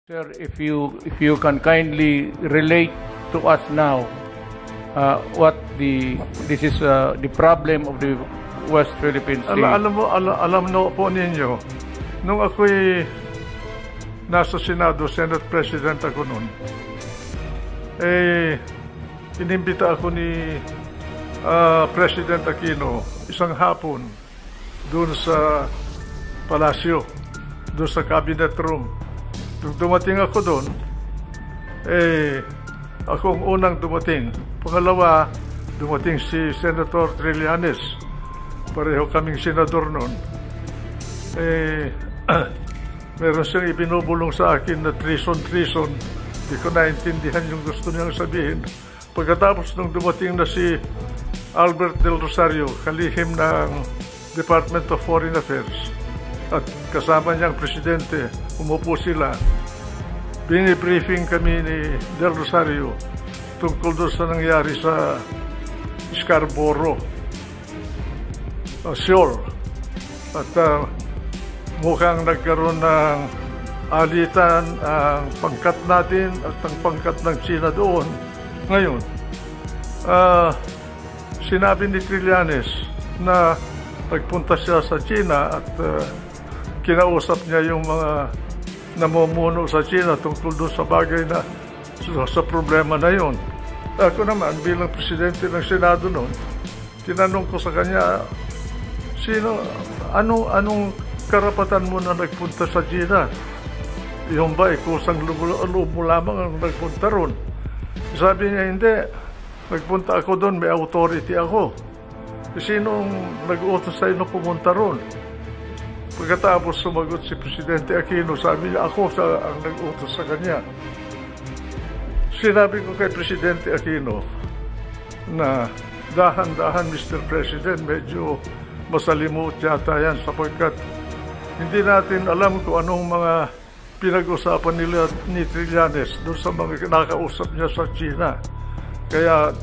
Sir, if you can kindly relate to us now what this is the problem of the West Philippine Sea. Alam no po ninyo, nung ako'y nasa Senado, Senate President ako noon, inimbita ako ni President Aquino isang hapon doon sa palasyo, doon sa cabinet room. Nung dumating ako doon, ako ang unang dumating. Pangalawa, dumating si Senator Trillanes. Pareho kaming senador noon. Meron siyang ibinubulong sa akin na treason. Hindi ko naintindihan yung gusto niyang sabihin. Pagkatapos nung dumating na si Albert Del Rosario, kalihim ng Department of Foreign Affairs, at kasama niyang presidente, umupo sila. Binibriefing kami ni Del Rosario tungkol doon sa nangyari sa Scarborough Shoal. At mukhang nagkaroon ng alitan ang pangkat natin at ang pangkat ng China doon. Ngayon, sinabi ni Trillanes na nagpunta siya sa China at kinausap niya yung mga namumuno sa China tungkol doon sa bagay na sa problema na yon. Ako naman, bilang presidente ng Senado noon, tinanong ko sa kanya, anong karapatan mo na nagpunta sa China? Yung ba, kusang loob mo lamang ang nagpunta ron? Sabi niya, hindi. Nagpunta ako doon, may authority ako. Sinong nag-utos sa'yo na pumunta ron? Pagkatapos sumagot si Presidente Aquino, sabi niya, ako ang nag-utos sa kanya. Sinabi ko kay Presidente Aquino na dahan-dahan, Mr. President, medyo masalimuot yata yan sapagkat hindi natin alam kung anong mga pinag-usapan nila ni Trillanes doon sa mga nakausap niya sa China. Kaya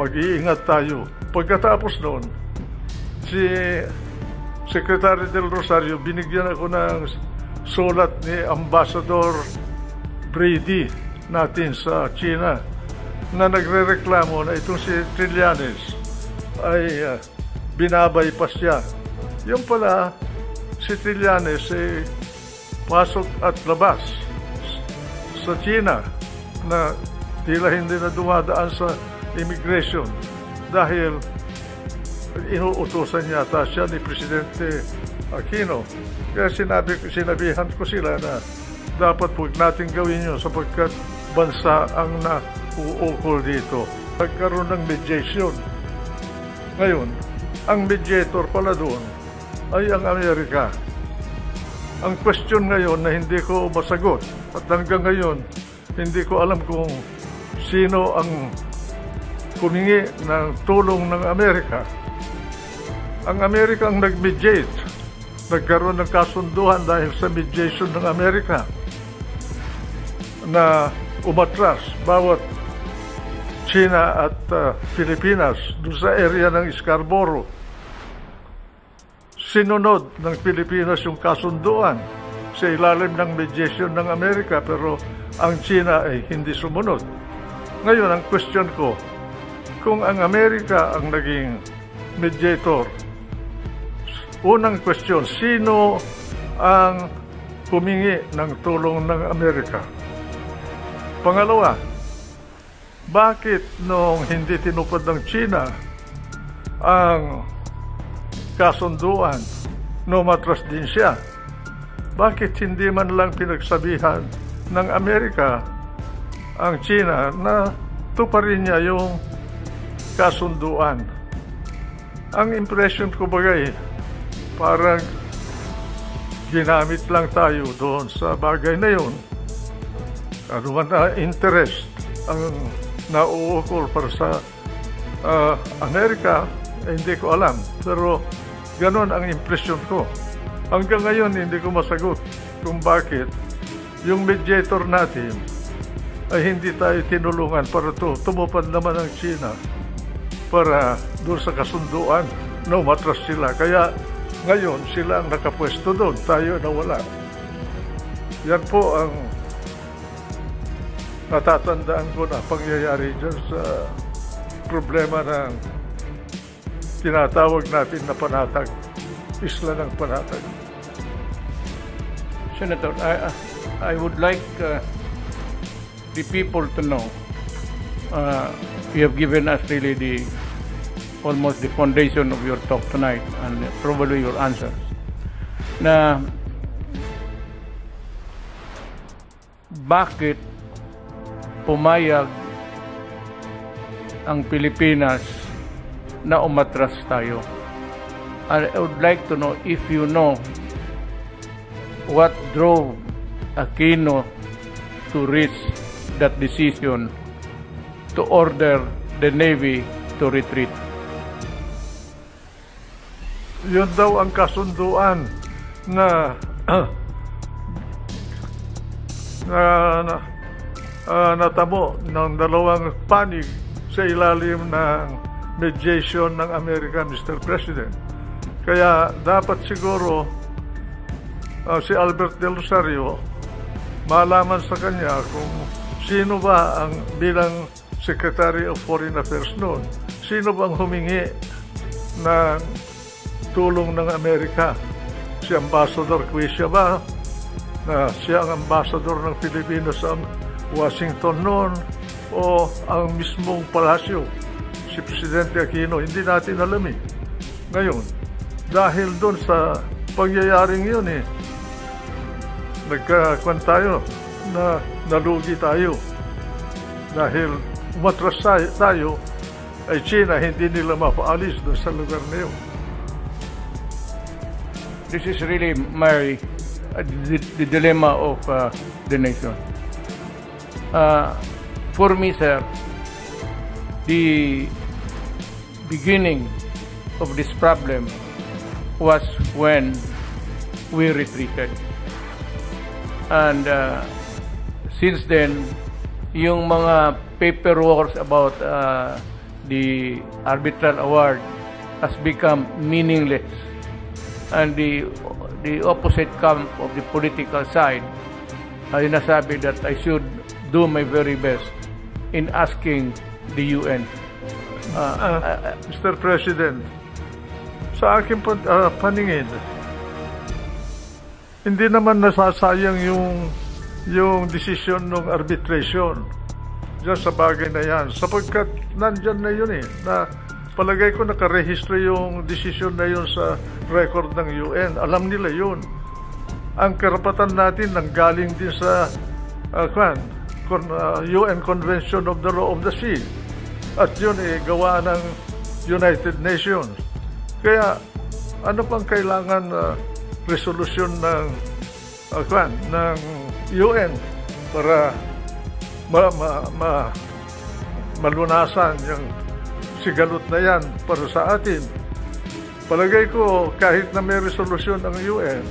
mag-iingat tayo. Pagkatapos noon, si Secretary Del Rosario, binigyan ako ng sulat ni Ambassador Brady natin sa China na nagre-reklamo na itong si Trillanes ay binabypass siya. Yung pala, si Trillanes pasok at labas sa China na tila hindi na dumadaan sa immigration dahil inuutusan yata siya ni Presidente Aquino. Kaya sinabihan ko sila na dapat huwag natin gawin yun sapagkat bansa ang nauukol dito. Nagkaroon ng mediation. Ngayon, ang mediator pala doon ay ang Amerika. Ang question ngayon na hindi ko masagot at hanggang ngayon hindi ko alam kung sino ang humingi ng tulong ng Amerika. Ang Amerika ang nag-mediate. Nagkaroon ng kasunduan dahil sa mediation ng Amerika na umatras bawat China at Pilipinas doon sa area ng Scarborough. Sinunod ng Pilipinas yung kasunduan sa ilalim ng mediation ng Amerika pero ang China ay hindi sumunod. Ngayon, ang question ko, kung ang Amerika ang naging mediator, unang question, sino ang humingi ng tulong ng Amerika? Pangalawa, bakit nung hindi tinupad ng China ang kasunduan, umatras din siya? Bakit hindi man lang pinagsabihan ng Amerika ang China na tuparin niya yung kasunduan? Ang impression ko bagay, parang ginamit lang tayo doon sa bagay na yun. Ano man na interest ang nauukol para sa Amerika, hindi ko alam. Pero ganon ang impression ko. Hanggang ngayon, hindi ko masagot kung bakit yung mediator natin ay hindi tayo tinulungan para tumupad naman ang China para doon sa kasunduan na umatras sila. Kaya ngayon, sila ang nakapwesto doon, tayo nawala. Yan po ang natatandaan ko na pangyayari dyan sa problema ng tinatawag natin na panatag, isla ng panatag. Senator, I would like the people to know, you have given us really almost the foundation of your talk tonight and probably your answers. Na bakit pumayag ang Pilipinas na umatras tayo? I would like to know if you know what drove Aquino to reach that decision to order the Navy to retreat. Yun daw ang kasunduan na natamo ng dalawang panig sa ilalim ng mediation ng Amerika, Mr. President. Kaya dapat siguro si Albert Del Rosario malaman sa kanya kung sino ba ang bilang Secretary of Foreign Affairs noon, sino bang humingi ng tulong ng Amerika? Si Ambassador Quisha ba? Na siya ang ambassador ng Pilipinas sa Washington noon, o ang mismong palasyo, si Presidente Aquino? Hindi natin alam eh. Ngayon, dahil doon sa pangyayaring yun nagkakuan tayo na nalugi tayo. Dahil umatras tayo, ay China hindi nila mapaalis doon sa lugar na yun. This is really the dilemma of the nation. For me, sir, the beginning of this problem was when we retreated. And since then, yung mga paperwork about the arbitral award has become meaningless. And the opposite camp of the political side ay nasabi that I should do my very best in asking the UN. Mr. President, sa aking paningin, hindi naman nasasayang yung decision ng arbitration dyan sa bagay na yan, sapagkat nandyan na yun na palagay ko nakarehistro yung decision na yun sa record ng UN. Alam nila yun. Ang karapatan natin nanggaling din sa UN Convention of the Law of the Sea. At yun gawa ng United Nations. Kaya ano pang kailangan resolusyon ng UN para malunasan yung sigalot na yan para sa atin? Palagay ko kahit na may resolusyon ang UN,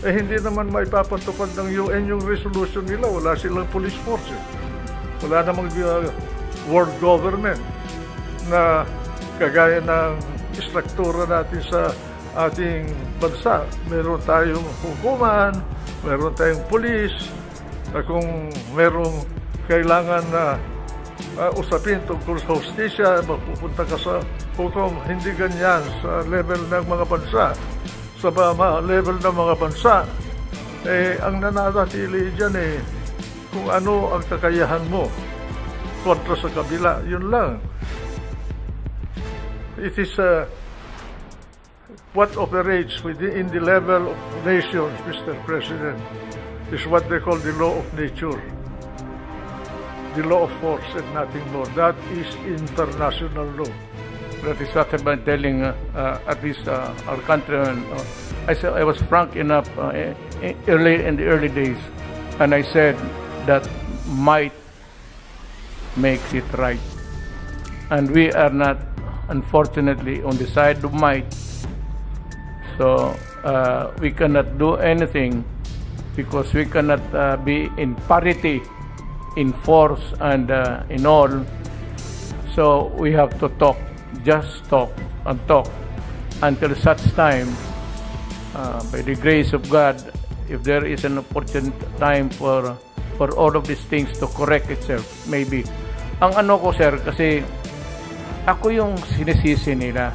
hindi naman maipapatupad ng UN yung resolution nila. Wala silang police force. Wala namang world government na kagaya ng istruktura natin sa ating bansa. Meron tayong hukuman, meron tayong police, na kung merong kailangan na usapin tungkol sa hustisya, mapupunta ka sa hukom. Hindi ganyan sa level ng mga bansa. Sa level ng mga bansa, ang nananatili dyan kung ano ang kakayahan mo kontra sa kabila. Yun lang. It is what operates in the level of nations, Mr. President, is what they call the law of nature. The law of force and nothing more. That is international law. That is what I've been telling at least our countrymen. I was frank enough in the early days, and I said that might makes it right. And we are not, unfortunately, on the side of might. So we cannot do anything because we cannot be in parity in force and in all. So we have to talk, just talk and talk until such time, by the grace of God, if there is an opportune time for all of these things to correct itself, maybe. Ang ano ko, sir, kasi ako yung sinisisi nila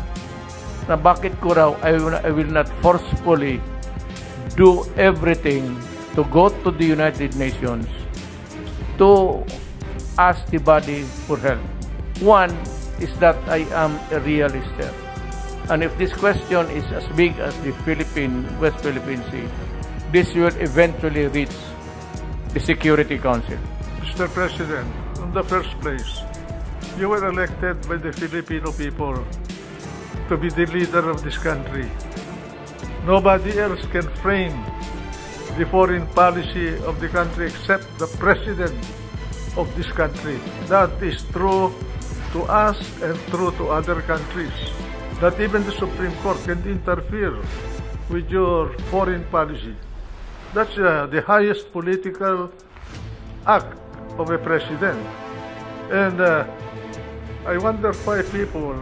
na bakit ko raw I will not forcefully do everything to go to the United Nations to ask the body for help. One is that I am a realist, sir. And if this question is as big as the West Philippine Sea, this will eventually reach the Security Council. Mr. President, in the first place, you were elected by the Filipino people to be the leader of this country. Nobody else can frame the foreign policy of the country except the president of this country. That is true to us and true to other countries. That even the Supreme Court can interfere with your foreign policy. That's the highest political act of a president. And I wonder why people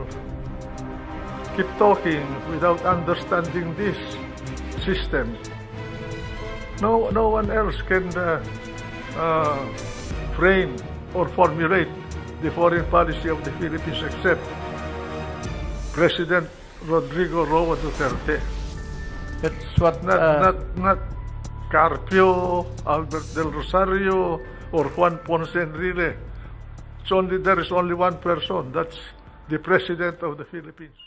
keep talking without understanding this system. No one else can frame or formulate the foreign policy of the Philippines except President Rodrigo Roa Duterte. That's what Not Carpio, Albert Del Rosario, or Juan Ponce Enrile. There is only one person. That's the President of the Philippines.